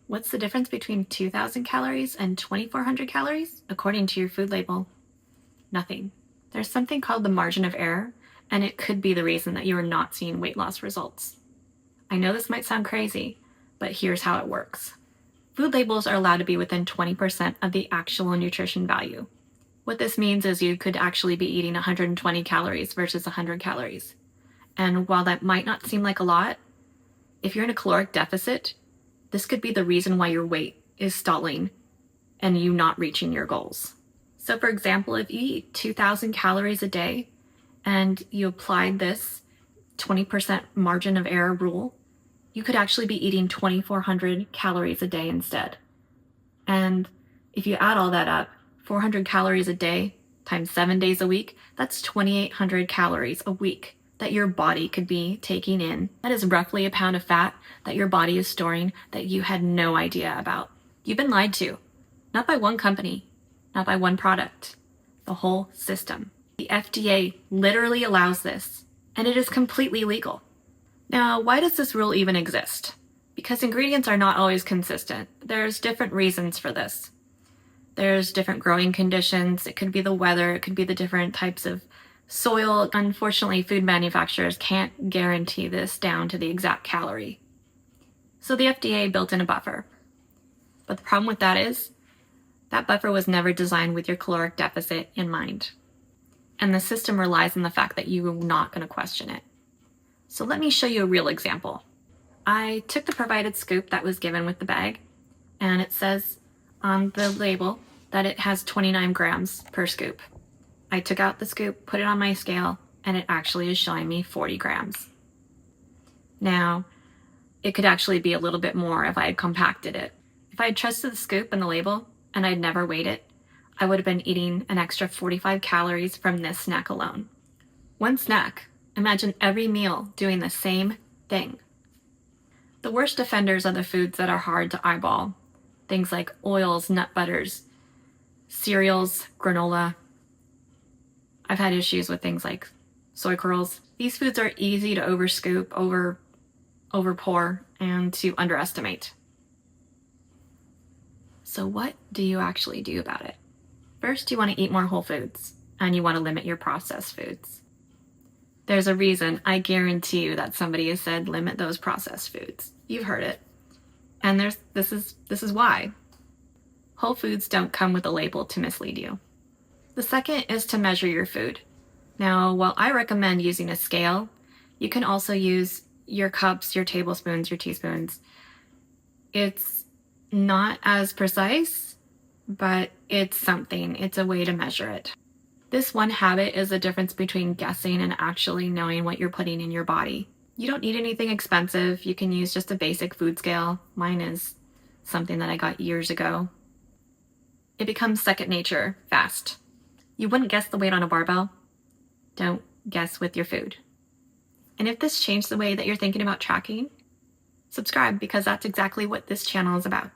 What's the difference between 2,000 calories and 2,400 calories, according to your food label? Nothing. There's something called the margin of error, and it could be the reason that you are not seeing weight loss results. I know this might sound crazy, but here's how it works. Food labels are allowed to be within 20% of the actual nutrition value. What this means is you could actually be eating 120 calories versus 100 calories. And while that might not seem like a lot, if you're in a caloric deficit, this could be the reason why your weight is stalling and you not reaching your goals. So for example, if you eat 2,000 calories a day and you applied this 20% margin of error rule, you could actually be eating 2,400 calories a day instead. And if you add all that up, 400 calories a day times 7 days a week, that's 2,800 calories a week that your body could be taking in. That is roughly a pound of fat that your body is storing that you had no idea about. You've been lied to, not by one company, not by one product, the whole system. The FDA literally allows this, and it is completely legal. Now, why does this rule even exist? Because ingredients are not always consistent. There's different reasons for this. There's different growing conditions. It could be the weather. It could be the different types of soil. Unfortunately, food manufacturers can't guarantee this down to the exact calorie. So the FDA built in a buffer. But the problem with that is that buffer was never designed with your caloric deficit in mind. And the system relies on the fact that you are not going to question it. So let me show you a real example. I took the provided scoop that was given with the bag, and it says on the label that it has 29 grams per scoop. I took out the scoop, put it on my scale, and it actually is showing me 40 grams. Now, it could actually be a little bit more if I had compacted it. If I had trusted the scoop and the label, and I'd never weighed it, I would have been eating an extra 45 calories from this snack alone. One snack. Imagine every meal doing the same thing. The worst offenders are the foods that are hard to eyeball. Things like oils, nut butters, cereals, granola. I've had issues with things like soy curls. These foods are easy to overscoop, over pour, and to underestimate. So what do you actually do about it? First, you want to eat more whole foods, and you want to limit your processed foods. There's a reason, I guarantee you, that somebody has said limit those processed foods. You've heard it. And this is why. Whole foods don't come with a label to mislead you. The second is to measure your food. Now, while I recommend using a scale, you can also use your cups, your tablespoons, your teaspoons. It's not as precise, but it's something. It's a way to measure it. This one habit is the difference between guessing and actually knowing what you're putting in your body. You don't need anything expensive. You can use just a basic food scale. Mine is something that I got years ago. It becomes second nature fast. You wouldn't guess the weight on a barbell. Don't guess with your food. And if this changed the way that you're thinking about tracking, subscribe, because that's exactly what this channel is about.